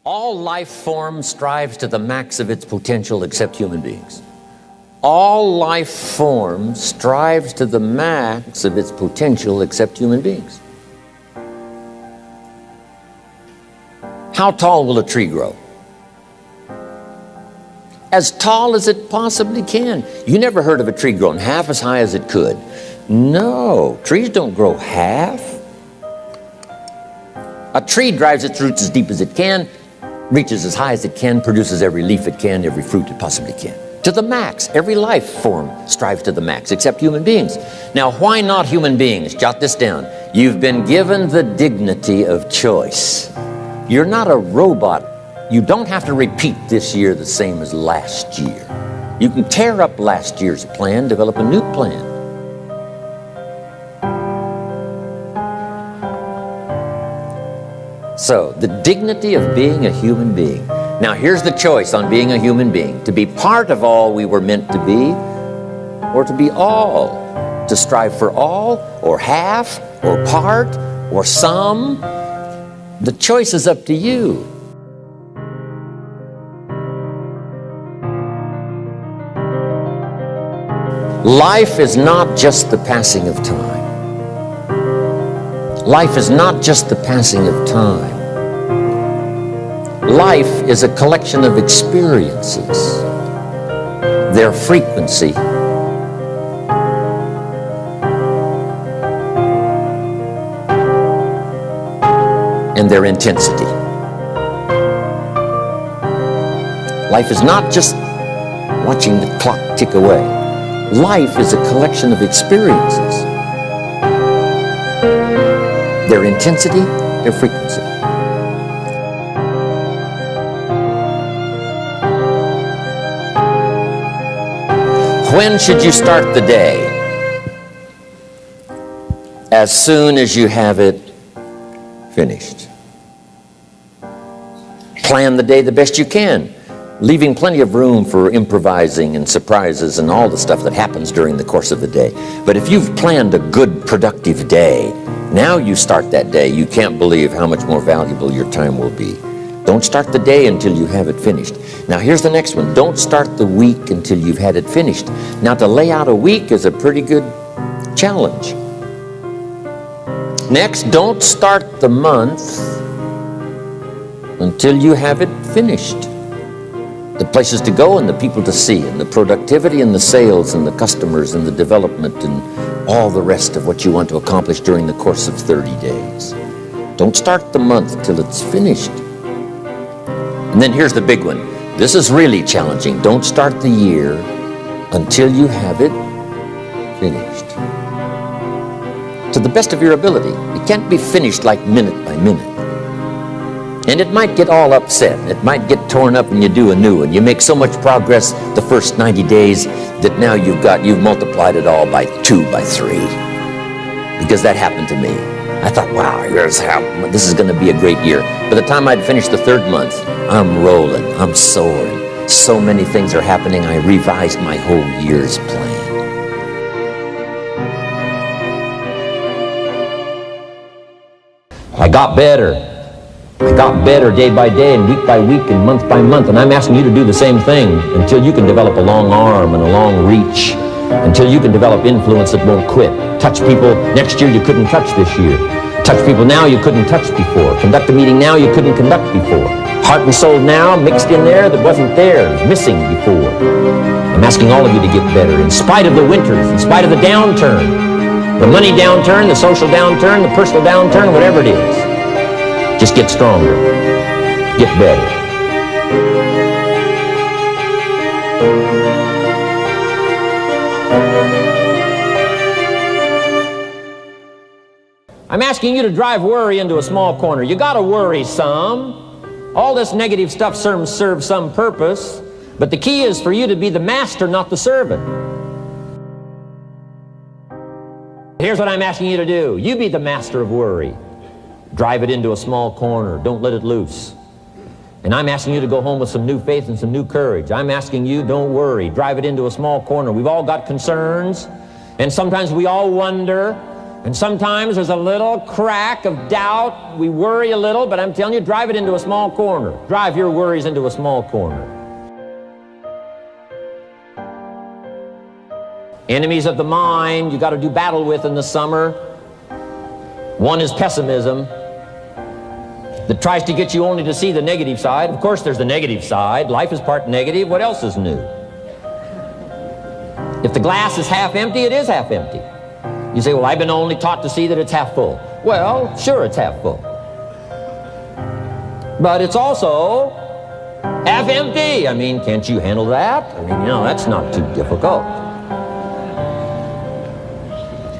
All life form strives to the max of its potential except human beings. All life form strives to the max of its potential except human beings. How tall will a tree grow? As tall as it possibly can. You never heard of a tree growing half as high as it could. No, trees don't grow half. A tree drives its roots as deep as it can, reaches as high as it can, produces every leaf it can, every fruit it possibly can. To the max. Every life form strives to the max, except human beings. Now, why not human beings? Jot this down. You've been given the dignity of choice. You're not a robot. You don't have to repeat this year the same as last year. You can tear up last year's plan, develop a new plan. So, the dignity of being a human being. Now, here's the choice on being a human being. To be part of all we were meant to be, or to be all. To strive for all, or half, or part, or some. The choice is up to you. Life is not just the passing of time. Life is not just the passing of time. Life is a collection of experiences, their frequency, and their intensity. Life is not just watching the clock tick away. Life is a collection of experiences, their intensity, their frequency. When should you start the day? As soon as you have it finished. Plan the day the best you can, leaving plenty of room for improvising and surprises and all the stuff that happens during the course of the day. But if you've planned a good, productive day, now you start that day, you can't believe how much more valuable your time will be. Don't start the day until you have it finished. Now here's the next one. Don't start the week until you've had it finished. Now to lay out a week is a pretty good challenge. Next, don't start the month until you have it finished. The places to go and the people to see and the productivity and the sales and the customers and the development and all the rest of what you want to accomplish during the course of 30 days. Don't start the month till it's finished. And then here's the big one. This is really challenging. Don't start the year until you have it finished. To the best of your ability. It can't be finished like minute by minute. And it might get all upset. It might get torn up and you do a new one. You make so much progress the first 90 days that now you've multiplied it all by 2, by 3. Because that happened to me. I thought, wow, this is going to be a great year. By the time I'd finished the 3rd month, I'm rolling, I'm soaring. So many things are happening, I revised my whole year's plan. I got better. I got better day by day and week by week and month by month. And I'm asking you to do the same thing until you can develop a long arm and a long reach. Until you can develop influence that won't quit. Touch people next year you couldn't touch this year. Touch people now you couldn't touch before. Conduct a meeting now you couldn't conduct before. Heart and soul now mixed in there that wasn't there, missing before. I'm asking all of you to get better in spite of the winters, in spite of the downturn. The money downturn, the social downturn, the personal downturn, whatever it is. Just get stronger. Get better. I'm asking you to drive worry into a small corner. You gotta worry some. All this negative stuff serves some purpose, but the key is for you to be the master, not the servant. Here's what I'm asking you to do. You be the master of worry. Drive it into a small corner. Don't let it loose. And I'm asking you to go home with some new faith and some new courage. I'm asking you, don't worry. Drive it into a small corner. We've all got concerns, and sometimes we all wonder, And sometimes there's a little crack of doubt. We worry a little, but I'm telling you, drive it into a small corner. Drive your worries into a small corner. Enemies of the mind you got to do battle with in the summer. One is pessimism, that tries to get you only to see the negative side. Of course, there's the negative side. Life is part negative. What else is new? If the glass is half empty, it is half empty. You say, well, I've been only taught to see that it's half full. Well, sure, it's half full. But it's also half empty. I mean, can't you handle that? I mean, that's not too difficult.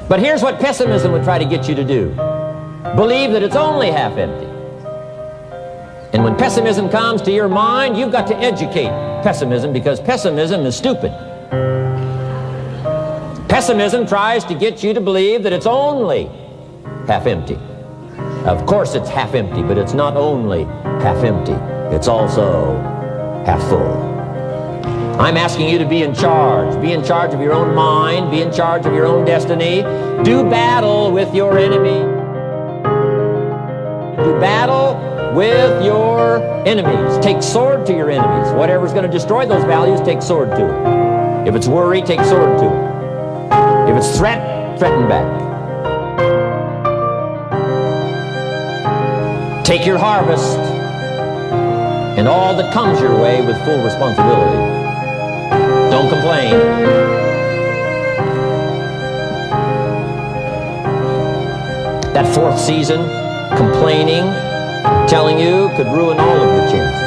But here's what pessimism would try to get you to do. Believe that it's only half empty. And when pessimism comes to your mind, you've got to educate pessimism, because pessimism is stupid. Pessimism tries to get you to believe that it's only half empty. Of course it's half empty, but it's not only half empty. It's also half full. I'm asking you to be in charge. Be in charge of your own mind. Be in charge of your own destiny. Do battle with your enemy. Do battle with your enemies. Take sword to your enemies. Whatever's going to destroy those values, take sword to it. If it's worry, take sword to it. If it's threat, threaten back. Take your harvest and all that comes your way with full responsibility. Don't complain. That fourth season, complaining, telling you, could ruin all of your chances.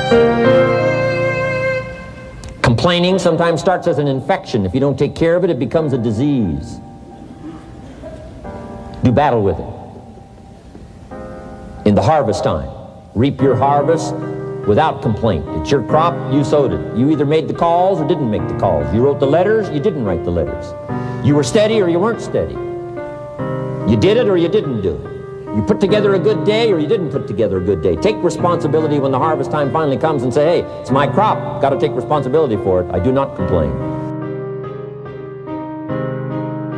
Complaining sometimes starts as an infection. If you don't take care of it, it becomes a disease. Do battle with it. In the harvest time, reap your harvest without complaint. It's your crop, you sowed it. You either made the calls or didn't make the calls. You wrote the letters, you didn't write the letters. You were steady or you weren't steady. You did it or you didn't do it. You put together a good day or you didn't put together a good day. Take responsibility when the harvest time finally comes and say, hey, it's my crop. Got to take responsibility for it. I do not complain.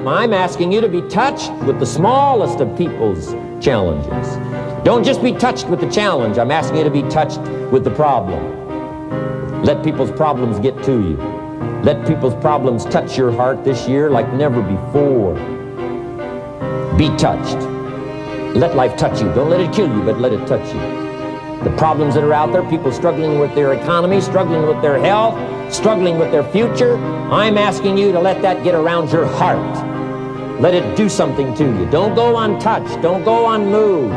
I'm asking you to be touched with the smallest of people's challenges. Don't just be touched with the challenge. I'm asking you to be touched with the problem. Let people's problems get to you. Let people's problems touch your heart this year like never before. Be touched. Let life touch you. Don't let it kill you, but let it touch you. The problems that are out there, people struggling with their economy, struggling with their health, struggling with their future, I'm asking you to let that get around your heart. Let it do something to you. Don't go untouched. Don't go unmoved.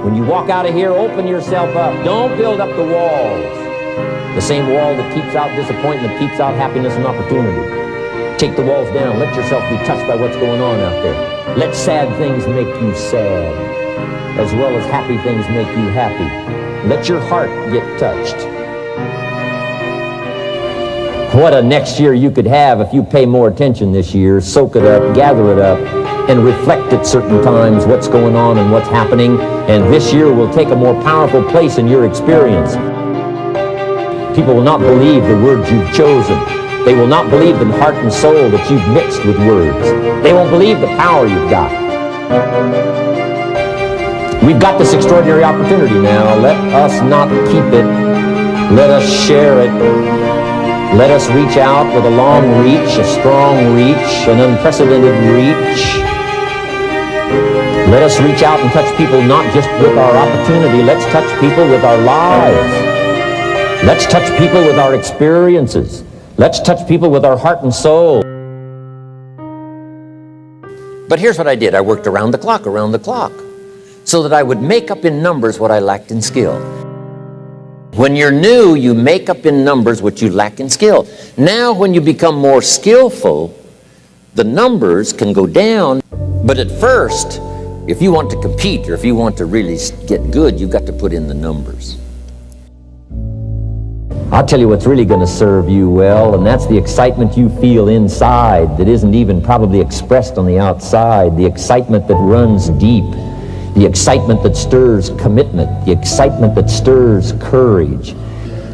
When you walk out of here, open yourself up. Don't build up the walls. The same wall that keeps out disappointment keeps out happiness and opportunity. Take the walls down. Let yourself be touched by what's going on out there. Let sad things make you sad, as well as happy things make you happy. Let your heart get touched. What a next year you could have if you pay more attention this year, soak it up, gather it up, and reflect at certain times what's going on and what's happening. And this year will take a more powerful place in your experience. People will not believe the words you've chosen. They will not believe the heart and soul that you've mixed with words. They won't believe the power you've got. We've got this extraordinary opportunity now. Let us not keep it. Let us share it. Let us reach out with a long reach, a strong reach, an unprecedented reach. Let us reach out and touch people not just with our opportunity. Let's touch people with our lives. Let's touch people with our experiences. Let's touch people with our heart and soul. But here's what I did. I worked around the clock, so that I would make up in numbers what I lacked in skill. When you're new, you make up in numbers what you lack in skill. Now, when you become more skillful, the numbers can go down. But at first, if you want to compete or if you want to really get good, you've got to put in the numbers. I'll tell you what's really going to serve you well, and that's the excitement you feel inside that isn't even probably expressed on the outside, the excitement that runs deep, the excitement that stirs commitment, the excitement that stirs courage.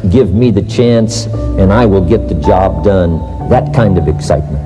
Give me the chance and I will get the job done. That kind of excitement.